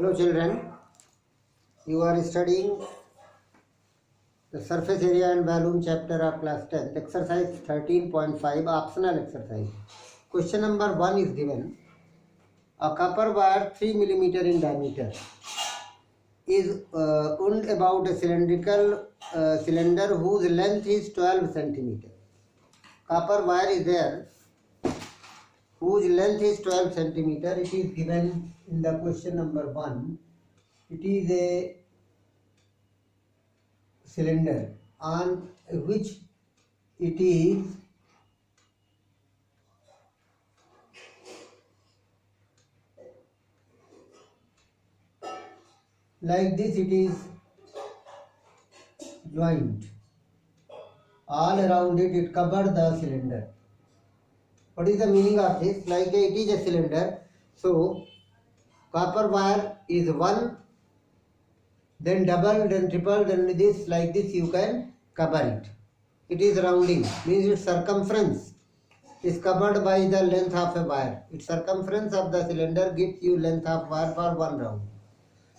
Hello children, you are studying the surface area and volume chapter of class 10th, exercise 13.5, optional exercise. Question number 1 is given. A copper wire 3 mm in diameter is wound about a cylindrical cylinder whose length is 12 cm. Copper wire is there whose length is 12 cm. It is given in the question number 1. It is a cylinder on which it is like this, it is joint all around it, it covers the cylinder. What is the meaning of this? Like it is a cylinder, so copper wire is one, then double, then triple, then this, like this you can cover it. It is rounding, means its circumference is covered by the length of a wire. Its circumference of the cylinder gives you length of wire for one round.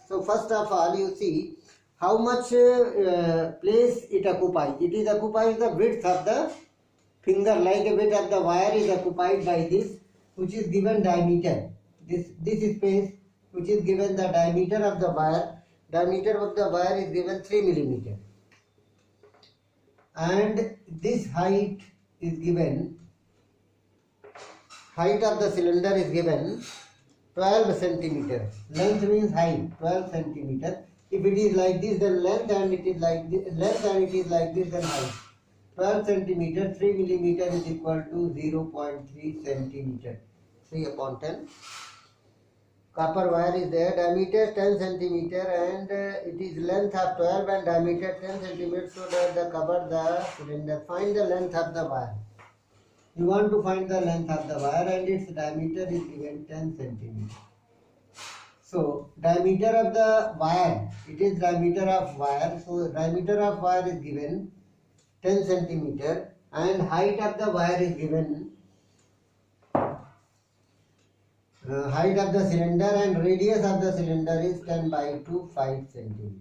So first of all, you see how much place it occupies. It occupies the width of the finger, like a bit of the wire is occupied by this, which is given diameter. This space, which is given the diameter of the wire. Diameter of the wire is given 3 mm. And this height is given. Height of the cylinder is given 12 cm. Length means height, 12 cm. If it is like this, then length, and it is like this, length, and it is like this, then height. 12 cm, 3 mm is equal to 0.3 cm. 3 upon 10. Copper wire is there, diameter 10 cm, and it is length of 12 and diameter 10 cm, so that they cover the cylinder. Find the length of the wire. You want to find the length of the wire, and its diameter is given 10 cm. So diameter of the wire, it is diameter of wire. So diameter of wire is given 10 cm, and height of the wire is given height of the cylinder, and radius of the cylinder is 10 by 2, 5 cm.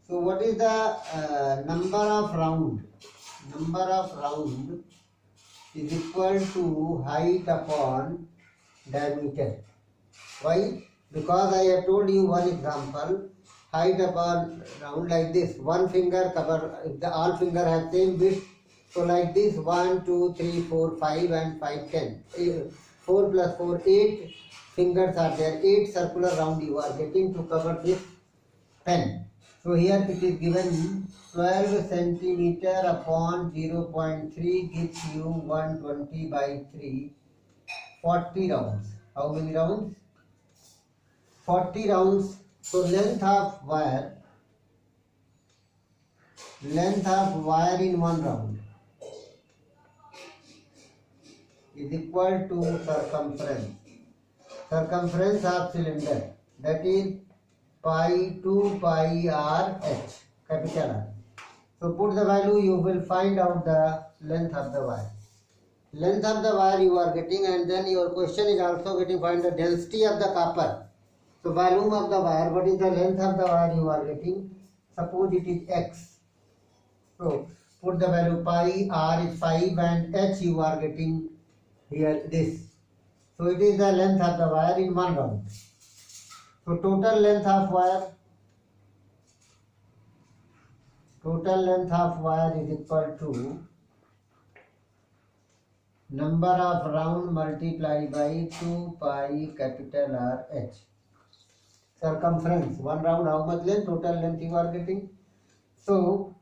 So what is the number of round? Number of round is equal to height upon diameter. Why? Because I have told you one example. Height upon round, like this, one finger cover, if the all finger have same width, so like this, 1, 2, 3, 4, 5 and 5, 10. 4 plus 4, 8 fingers are there, 8 circular round you are getting to cover this pen. So here it is given 12 centimeter upon 0.3 gives you 120 by 3, 40 rounds. How many rounds? 40 rounds. So length of wire in one round is equal to circumference of cylinder, that is pi 2 pi r h, capital R. So put the value, you will find out the length of the wire. Length of the wire you are getting, and then your question is also getting find the density of the copper. So volume of the wire, what is the length of the wire you are getting? Suppose it is x. So put the value, pi r is 5 and h you are getting here this. So it is the length of the wire in one round. So total length of wire is equal to number of round multiplied by 2 pi capital R h. Circumference, one round, how much length? Total length you are getting. So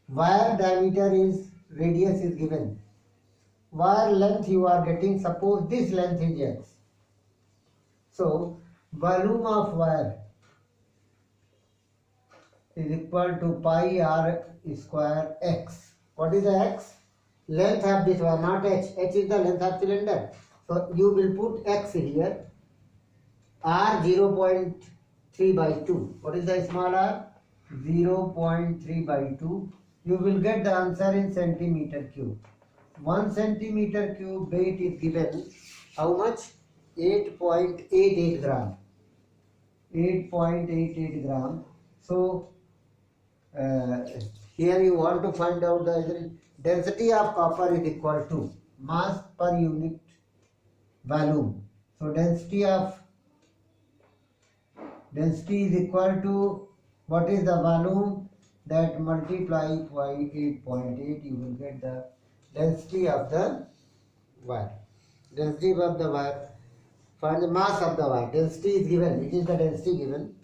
wire diameter is, radius is given. Wire length you are getting, suppose this length is x. So volume of wire is equal to pi r square x. What is the x? Length of this wire, not h. H is the length of cylinder. So you will put x here. R 0.3 by 2. What is the small r? 0.3 by 2. You will get the answer in centimeter cube. 1 centimeter cube weight is given how much? 8.88 gram. 8.88 gram. So here you want to find out the density of copper is equal to mass per unit volume. So density is equal to what is the volume, that multiply by 8.8, you will get the density of the wire. Density of the wire. Find the mass of the wire. Density is given. It is the density given.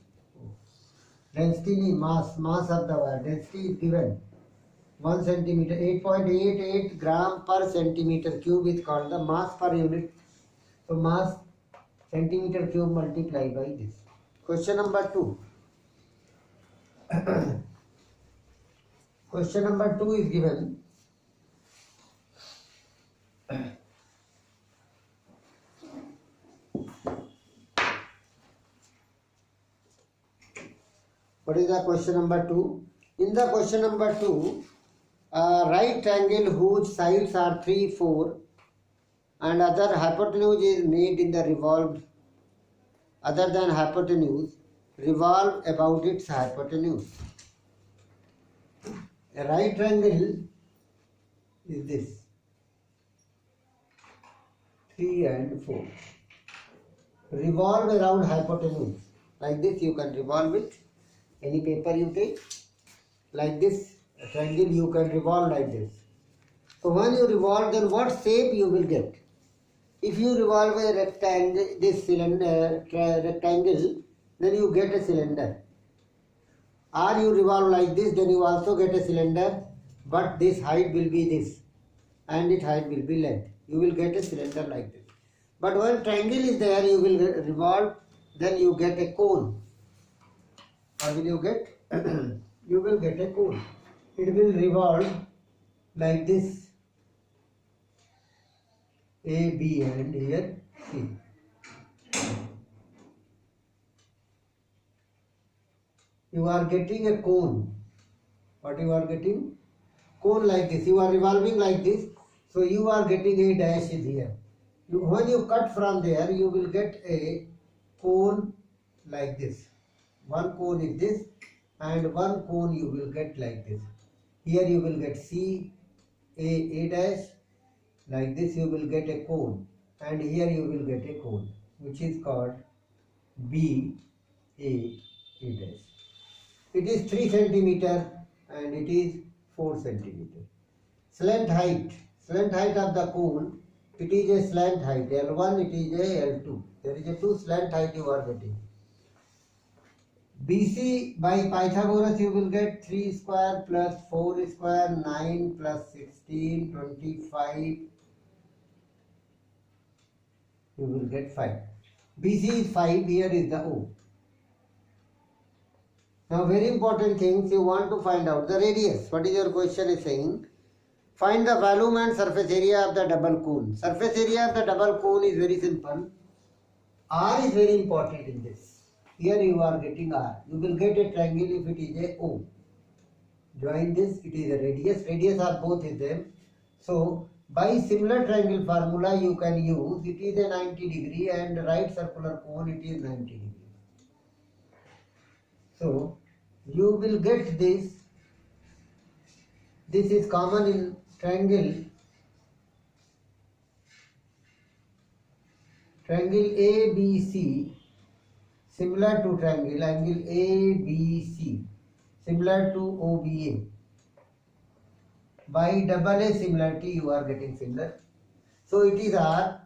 Density mass of the wire. Density is given. 1 centimeter, 8.88 gram per centimeter cube is called the mass per unit. So mass centimeter cube multiply by this. Question number 2. Question number 2 is given. What is the question number 2? In the question number 2, a right triangle whose sides are 3, 4 and other hypotenuse is made in the revolved, other than hypotenuse, revolve about its hypotenuse. A right triangle is this, 3 and 4. Revolve around hypotenuse. Like this you can revolve it. Any paper you take, like this, a triangle you can revolve like this. So when you revolve, then what shape you will get? If you revolve a rectangle, this cylinder, rectangle, then you get a cylinder. Or you revolve like this, then you also get a cylinder, but this height will be this, and its height will be length. You will get a cylinder like this. But when triangle is there, you will revolve, then you get a cone. What will you get? You will get a cone. It will revolve like this, A, B, and here C. You are getting a cone. What you are getting? Cone like this. You are revolving like this. So you are getting a dash is here. When you cut from there, you will get a cone like this. One cone is this, and one cone you will get like this. Here you will get C, A dash. Like this you will get a cone, and here you will get a cone, which is called B, A dash. It is 3 centimeter and it is 4 centimeter. Slant height of the cone, it is a slant height, L1, it is a L2. There is a 2 slant height you are getting. BC by Pythagoras you will get 3 square plus 4 square, 9 plus 16, 25. You will get 5. BC is 5, here is the O. Now very important things you want to find out. The radius, what is your question is saying? Find the volume and surface area of the double cone. Surface area of the double cone is very simple. R is very important in this. Here you are getting R. You will get a triangle if it is a O. Join this, it is a radius. Radius of both is them. So by similar triangle formula you can use, it is a 90 degree and right circular cone it is 90 degree. So you will get this. This is common in triangle ABC, similar to triangle angle ABC, similar to OBA. By double A similarity you are getting similar. So it is R,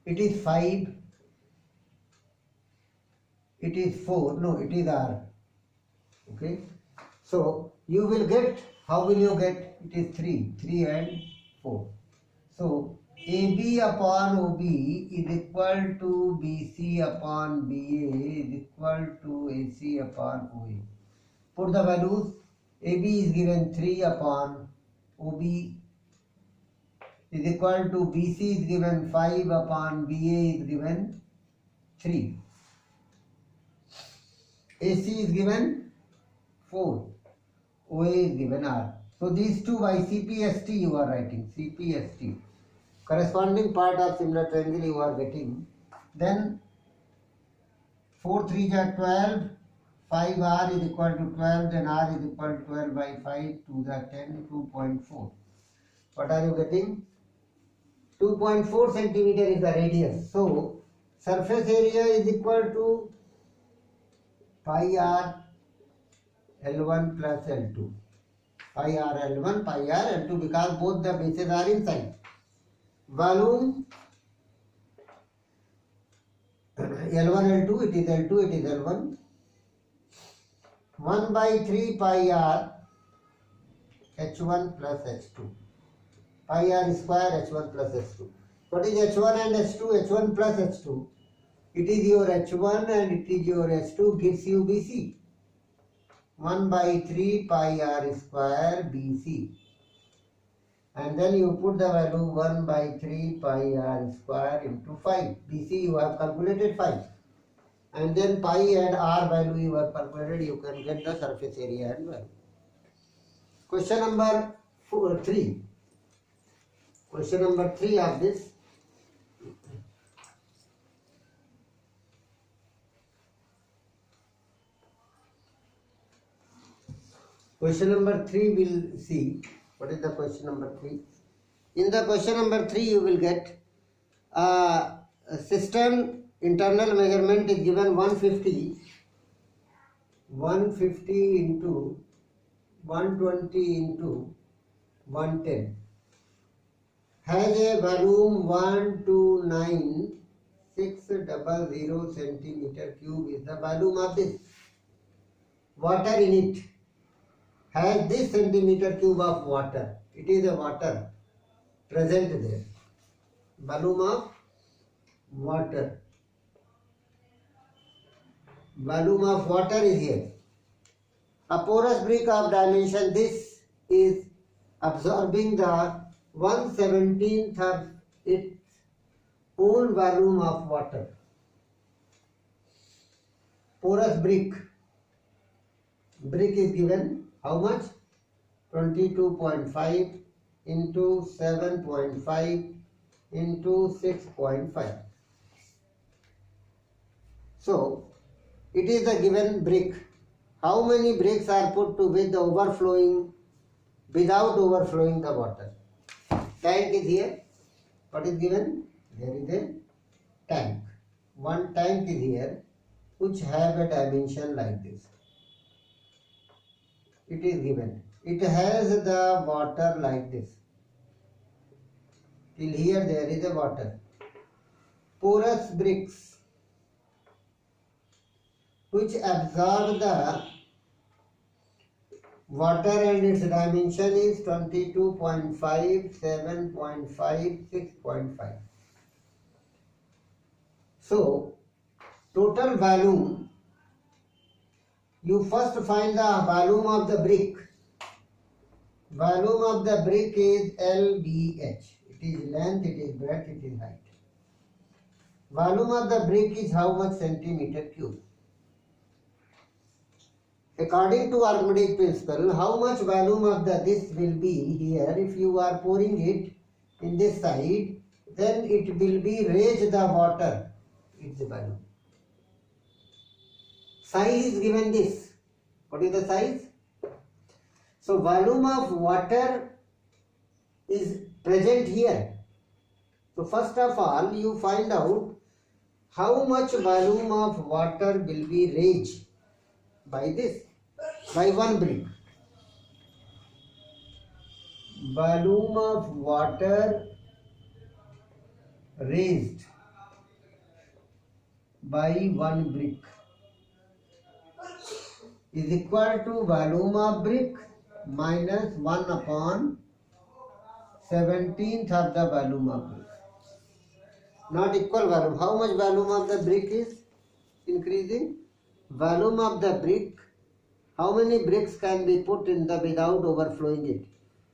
it is 5, it is 4, no, it is R. Okay. So you will get, how will you get? It is 3 and 4. So AB upon OB is equal to BC upon BA is equal to AC upon OA. Put the values. AB is given 3 upon OB is equal to BC is given 5 upon BA is given 3. AC is given 4. OA is given R. So these two by CPST you are writing. CPST. corresponding part of similar triangle you are getting. Then 4 3 are 12, 5r is equal to 12, then r is equal to 12 by 5 to the 10, 2.4. What are you getting? 2.4 centimeter is the radius. So surface area is equal to pi r L1 plus L2. Pi r L1, pi r L2, because both the bases are inside. Volume L1 L2, it is L2, it is L1. 1 by 3 pi r H1 plus H2. Pi r square H1 plus H2. What is H1 and H2? H1 plus H2. It is your H1 and it is your H2, gives you BC. 1 by 3 pi r square BC. And then you put the value 1 by 3 pi r square into 5. BC you have calculated 5. And then pi and r value you have calculated, you can get the surface area and value. Question number 3. Question number 3 of this. Question number 3 will see. What is the question number 3? In the question number 3 you will get a cistern internal measurement is given 150 into 120 into 110. Has a volume 129,600 centimeter cube is the volume of this. Water in it has this centimeter cube of water. It is a water present there. Volume of water. Volume of water is here. A porous brick of dimension this is absorbing the 1/17th of its own volume of water. Porous brick. Brick is given how much? 22.5 into 7.5 into 6.5. So it is the given brick. How many bricks are put to with the overflowing, without overflowing the water? Tank is here. What is given? There is a tank. One tank is here which have a dimension like this. It is given. It has the water like this. Till here there is a water. Porous bricks which absorb the water and its dimension is 22.5, 7.5, 6.5. So total volume, you first find the volume of the brick. Volume of the brick is LBH. It is length, it is breadth, it is height. Volume of the brick is how much centimeter cube? According to Archimedes principle, how much volume of this will be here if you are pouring it in this side, then it will be raise the water. It's the volume. Size is given this. What is the size? So volume of water is present here. So first of all, you find out how much volume of water will be raised by this, by one brick. Volume of water raised by one brick is equal to volume of brick minus 1/17th of the volume of brick. Not equal volume. How much volume of the brick is increasing? Volume of the brick, how many bricks can be put in the without overflowing it?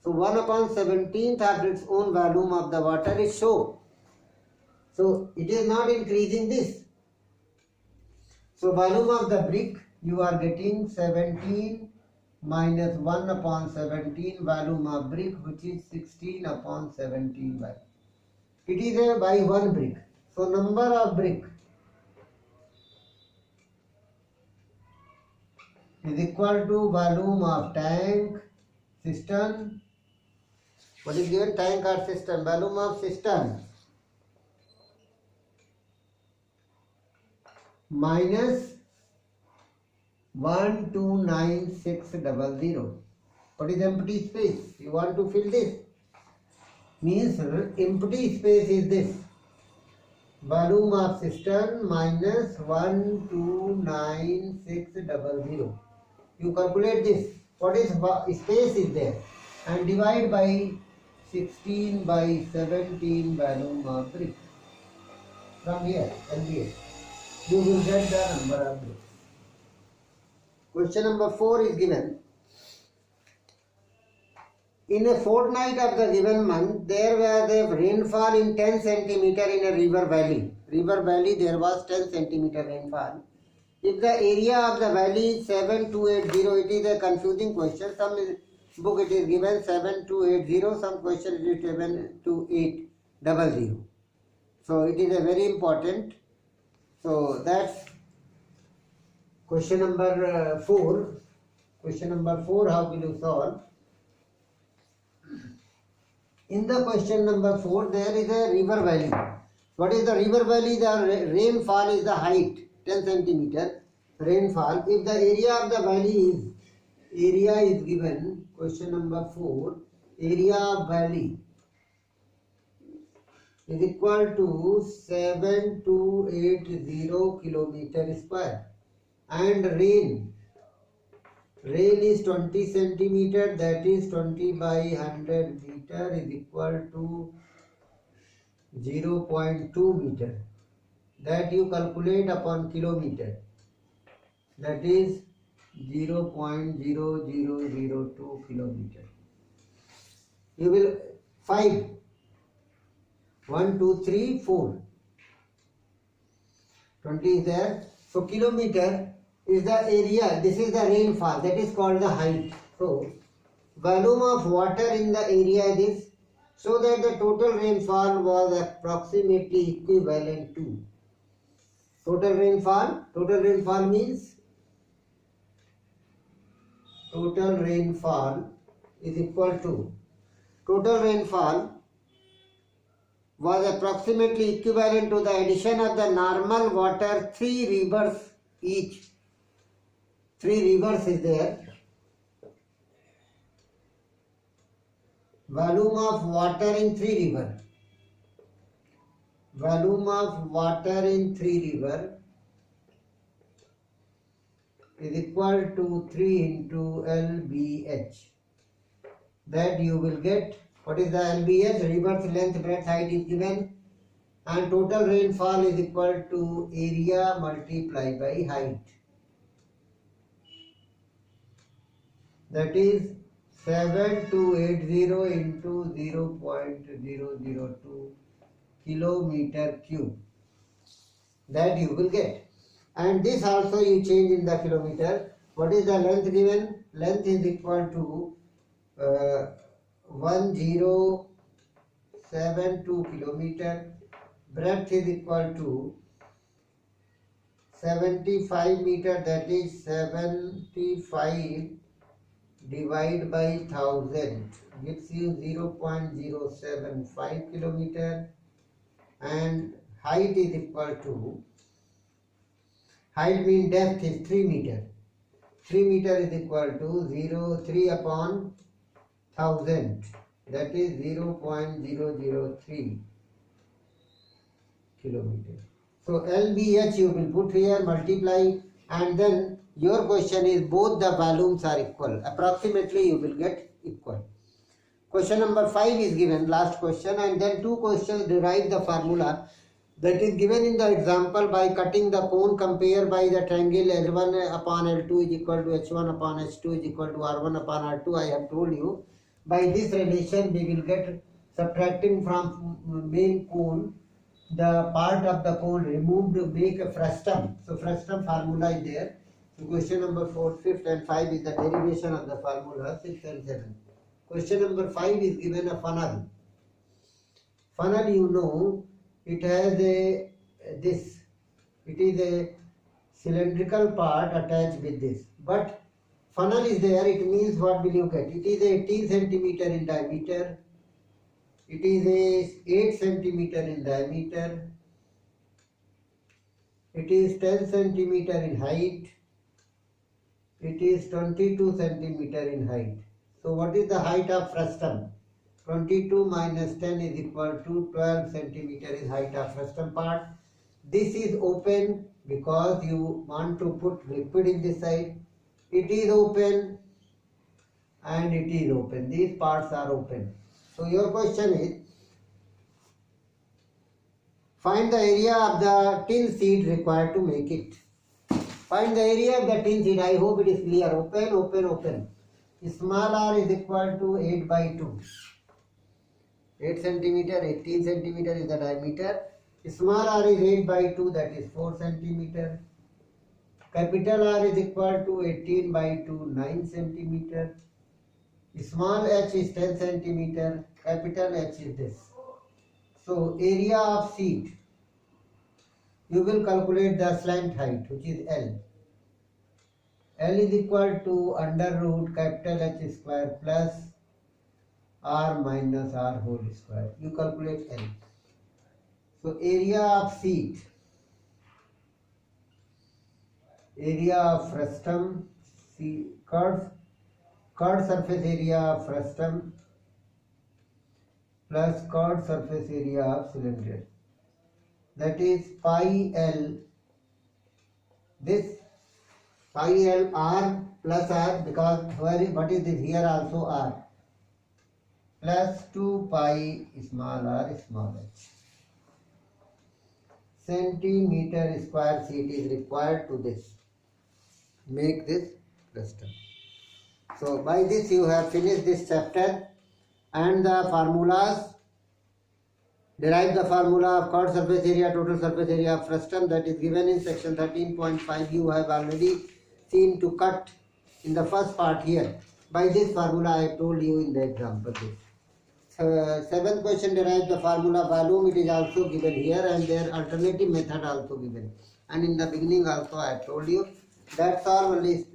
So 1/17th of its own volume of the water is so. So it is not increasing this. So volume of the brick, you are getting 17 minus 1/17 volume of brick, which is 16/17 volume. It is a by 1 brick. So number of brick is equal to volume of tank, cistern. What is given? Tank or cistern? Volume of cistern minus 129600. What is empty space? You want to fill this. Means empty space is this. Volume of cistern minus 129600. You calculate this. What is space is there? And divide by 16 by 17 volume of brick. From here, LBS. You will get the number of bricks. Question number 4 is given. In a fortnight of the given month, there was a rainfall in 10 centimeter in a river valley. River valley, there was 10 centimeter rainfall. If the area of the valley is 7280, it is a confusing question. Some book it is given 7280, some question it is 7800. So it is a very important. So that's question number 4. Question number 4, how will you solve? In the question number 4, there is a river valley. What is the river valley? The rainfall is the height, 10 centimeter rainfall. If the area of the valley is given, question number 4, area of valley is equal to 7280 kilometer square, and rain is 20 centimeter, that is 20 by 100 meter is equal to 0.2 meter. That you calculate upon kilometer, that is 0.0002 kilometer. You will 5 1 2 3 4 20 is there. So kilometer is the area, this is the rainfall, that is called the height. So volume of water in the area is, so that the total rainfall was approximately equivalent to total rainfall means total rainfall is equal to total rainfall was approximately equivalent to the addition of the normal water 3 rivers each. 3 rivers is there. Volume of water in 3 rivers. Volume of water in 3 rivers is equal to 3 into LBH. That you will get. What is the LBH? River's length, breadth, height is given, and total rainfall is equal to area multiplied by height. That is 7280 into 0.002 kilometer cube. That you will get. And this also you change in the kilometer. What is the length given? Length is equal to 1072 kilometer. Breadth is equal to 75 meter, that is 75 divided by 1000 gives you 0.075 kilometer, and height is equal to, height means depth is 3 meter. 3 meter is equal to 3 upon 1000, that is 0.003 kilometer. So LBH you will put here, multiply, and then your question is both the volumes are equal. Approximately you will get equal. Question number 5 is given, last question, and then 2 questions derive the formula that is given in the example by cutting the cone. Compare by the triangle L1 upon L2 is equal to H1 upon H2 is equal to R1 upon R2. I have told you, by this relation we will get, subtracting from main cone the part of the cone removed, make a frustum. So frustum formula is there. So question number 4, 5th and 5 is the derivation of the formula, 6 and 7. Question number 5 is given a funnel. Funnel, you know, it has a this. It is a cylindrical part attached with this. But funnel is there. It means what will you get? It is 18 centimeter in diameter. It is a 8 centimeter in diameter. It is 10 centimeter in height. It is 22 centimeter in height. So what is the height of frustum? 22 minus 10 is equal to 12 centimeter is height of frustum part. This is open because you want to put liquid in this side. It is open and it is open. These parts are open. So your question is, find the area of the tin sheet required to make it. Find the area of the tin sheet. I hope it is clear. Open, open, open. Small r is equal to 8 by 2. 8 centimeter, 18 centimeter is the diameter. Small r is 8 by 2, that is 4 centimeter. Capital R is equal to 18 by 2, 9 centimeter. Small h is 10 centimeter. Capital H is this. So area of sheet, you will calculate the slant height, which is L. L is equal to under root capital H square plus R minus R whole square. You calculate L. So area of sheet, area of frustum, curved surface area of frustum plus curved surface area of cylinder. That is pi L. This pi L R plus R, because what is this here also R, plus 2 pi small r small h. Centimeter square sheet is required to this. Make this frustum. So by this you have finished this chapter and the formulas. Derive the formula of curved surface area, total surface area of frustum, that is given in section 13.5. You have already seen to cut in the first part here. By this formula I told you in the example. Seventh question, derive the formula volume. It is also given here and their alternative method also given. And in the beginning also I told you. That's all. Only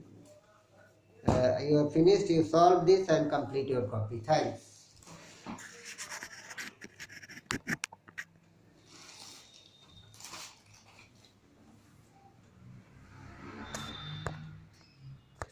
you have finished. You solve this and complete your copy. Thanks.